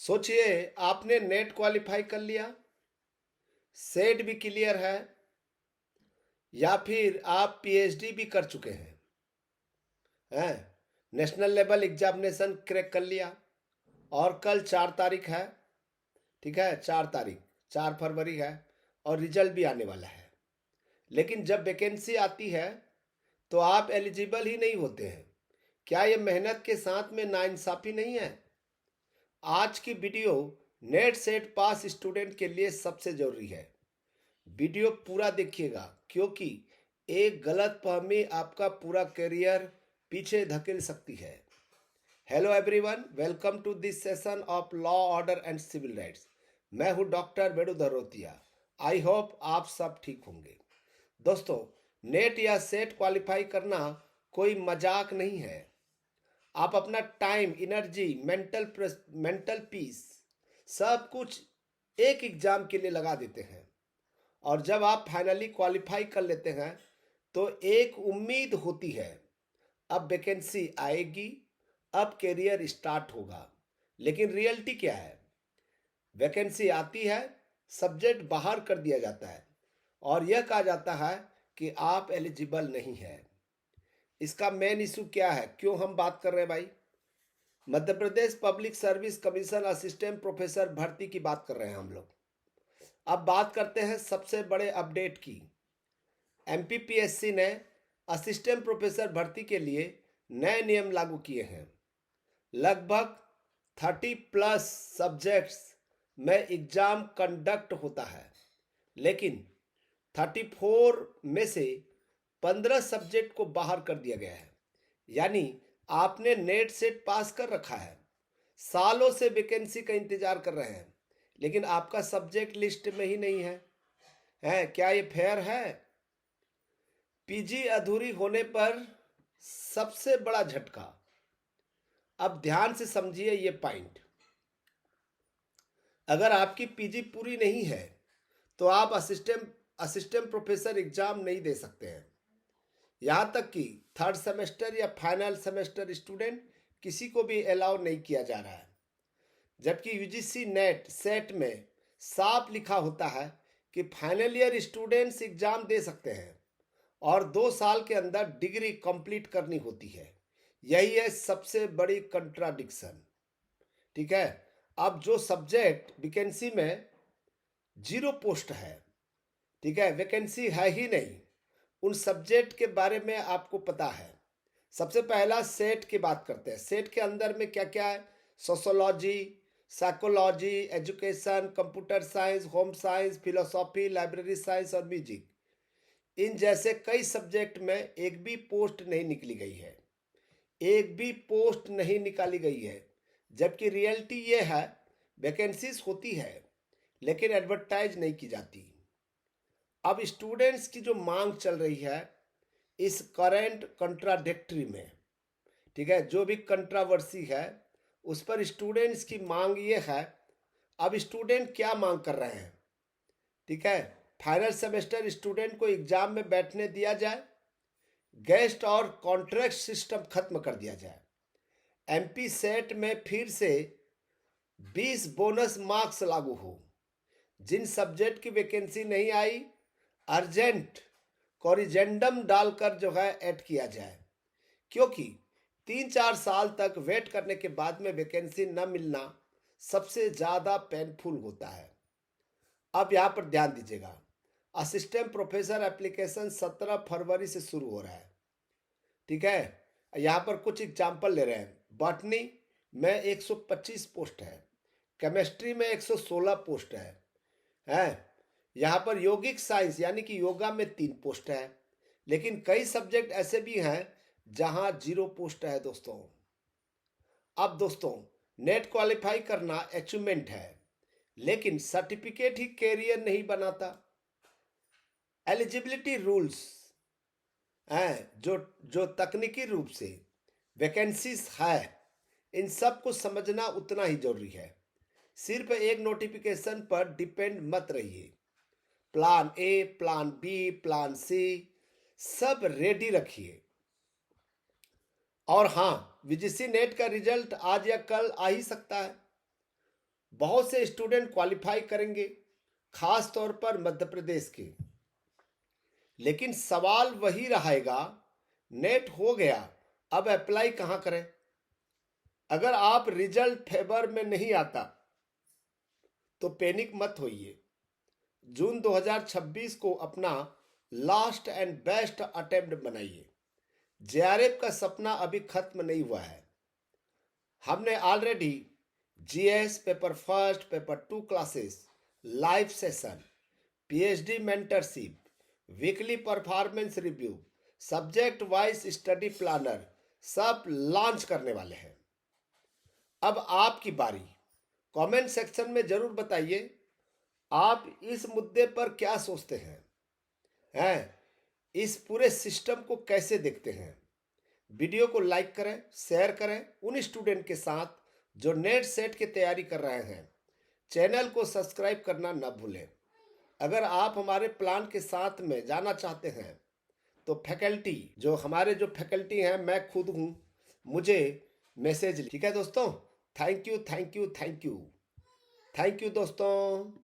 सोचिए, आपने net qualify कर लिया, सेट भी क्लियर है, या फिर आप पीएचडी भी कर चुके हैं, नेशनल लेवल एग्जामिनेशन क्रैक कर लिया और कल 4 तारीख है। ठीक है, 4 तारीख, 4 फरवरी है और रिजल्ट भी आने वाला है। लेकिन जब वैकेंसी आती है तो आप एलिजिबल ही नहीं होते हैं। क्या ये मेहनत के साथ में नाइंसाफी नहीं है? आज की वीडियो नेट सेट पास स्टूडेंट के लिए सबसे जरूरी है। वीडियो पूरा देखिएगा, क्योंकि एक गलत फहमी आपका पूरा करियर पीछे धकेल सकती है। Hello everyone, welcome to this session of law order and civil rights. मैं हूं डॉक्टर वेणु धरोतिया। आई होप आप सब ठीक होंगे। दोस्तों, नेट या सेट क्वालिफाई करना कोई मजाक नहीं है। आप अपना टाइम, एनर्जी, मेंटल पीस सब कुछ एक एग्जाम के लिए लगा देते हैं, और जब आप फाइनली क्वालिफाई कर लेते हैं तो एक उम्मीद होती है, अब वैकेंसी आएगी, अब करियर स्टार्ट होगा। लेकिन रियलिटी क्या है? वैकेंसी आती है, सब्जेक्ट बाहर कर दिया जाता है और यह कहा जाता है कि आप एलिजिबल नहीं है। इसका मेन इशू क्या है? क्यों हम बात कर रहे हैं भाई? Madhya Pradesh public service commission assistant professor भर्ती की बात कर रहे हैं हम लोग। अब बात करते हैं सबसे बड़े अपडेट की। एमपीपीएससी ने असिस्टेंट प्रोफेसर भर्ती के लिए नए नियम लागू किए हैं। लगभग 30+ सब्जेक्ट्स में एग्जाम कंडक्ट होता है, लेकिन 34 में से 15 सब्जेक्ट को बाहर कर दिया गया है। यानी आपने नेट सेट पास कर रखा है, सालों से वैकेंसी का इंतजार कर रहे हैं, लेकिन आपका सब्जेक्ट लिस्ट में ही नहीं है। क्या ये फेयर है? पीजी अधूरी होने पर सबसे बड़ा झटका। अब ध्यान से समझिए ये पॉइंट। अगर आपकी पीजी पूरी नहीं है तो आप असिस्टेंट प्रोफेसर एग्जाम नहीं दे सकते हैं। यहाँ तक कि थर्ड सेमेस्टर या फाइनल सेमेस्टर स्टूडेंट किसी को भी अलाउ नहीं किया जा रहा है। जबकि यूजीसी नेट सेट में साफ लिखा होता है कि फाइनल ईयर स्टूडेंट्स एग्जाम दे सकते हैं और 2 साल के अंदर डिग्री कंप्लीट करनी होती है। यही है सबसे बड़ी कंट्राडिक्शन। ठीक है, अब जो सब्जेक्ट वैकेंसी में 0 पोस्ट है, ठीक है, वैकेंसी है ही नहीं, उन सब्जेक्ट के बारे में आपको पता है। सबसे पहला सेट की बात करते हैं। सेट के अंदर में क्या क्या है? Sociology, psychology, education, computer science, home science, philosophy, library science और म्यूजिक। इन जैसे कई सब्जेक्ट में एक भी पोस्ट नहीं निकली गई है, एक भी पोस्ट नहीं निकाली गई है। जबकि रियलिटी ये है, वैकेंसीज होती है लेकिन एडवर्टाइज नहीं की जाती। अब स्टूडेंट्स की जो मांग चल रही है इस करंट कंट्राडिक्टरी में, ठीक है, जो भी कंट्रावर्सी है उस पर स्टूडेंट्स की मांग ये है। अब स्टूडेंट क्या मांग कर रहे हैं? ठीक है, फाइनल सेमेस्टर स्टूडेंट को एग्जाम में बैठने दिया जाए, गेस्ट और कॉन्ट्रैक्ट सिस्टम खत्म कर दिया जाए, एमपी सेट में फिर से 20 बोनस मार्क्स लागू हो, जिन सब्जेक्ट की वैकेंसी नहीं आई अर्जेंट कॉरिजेंडम डालकर जो है ऐड किया जाए, क्योंकि 3-4 साल तक वेट करने के बाद में वैकेंसी न मिलना सबसे ज़्यादा पेनफुल होता है। अब यहाँ पर ध्यान दीजिएगा, असिस्टेंट प्रोफेसर एप्लीकेशन 17 फरवरी से शुरू हो रहा है। ठीक है, यहाँ पर कुछ एग्जाम्पल ले रहे हैं। बॉटनी में 125 पोस्ट है, केमिस्ट्री में 116 पोस्ट है। यहाँ पर योगिक साइंस यानी कि योगा में 3 पोस्ट है, लेकिन कई सब्जेक्ट ऐसे भी हैं जहाँ 0 पोस्ट है दोस्तों। अब दोस्तों, नेट क्वालिफाई करना अचीवमेंट है, लेकिन सर्टिफिकेट ही कैरियर नहीं बनाता। एलिजिबिलिटी रूल्स हैं जो जो तकनीकी रूप से वैकेंसीज है, इन सब को समझना उतना ही जरूरी है। सिर्फ एक नोटिफिकेशन पर डिपेंड मत रहिए। Plan A, plan B, plan C सब रेडी रखिए। और हाँ, यूजीसी नेट का रिजल्ट आज या कल आ ही सकता है। बहुत से स्टूडेंट क्वालिफाई करेंगे, खास तौर पर मध्य प्रदेश के। लेकिन सवाल वही रहेगा, नेट हो गया, अब अप्लाई कहाँ करें? अगर आप रिजल्ट फेवर में नहीं आता तो पैनिक मत होइए। जून 2026 को अपना लास्ट एंड बेस्ट अटेम्प्ट बनाइए। जेआरएफ का सपना अभी खत्म नहीं हुआ है। हमने already GS paper first, paper 2 classes, live session, PhD mentorship, weekly performance review, subject wise study planner सब लॉन्च करने वाले हैं। अब आपकी बारी। कमेंट सेक्शन में जरूर बताइए आप इस मुद्दे पर क्या सोचते हैं, इस पूरे सिस्टम को कैसे देखते हैं। वीडियो को लाइक करें, शेयर करें उन स्टूडेंट के साथ जो नेट सेट की तैयारी कर रहे हैं। चैनल को सब्सक्राइब करना न भूलें। अगर आप हमारे प्लान के साथ में जाना चाहते हैं तो फैकल्टी, जो हमारे जो फैकल्टी हैं, मैं खुद हूँ, मुझे मैसेज। ठीक है दोस्तों, thank you thank you thank you thank you दोस्तों।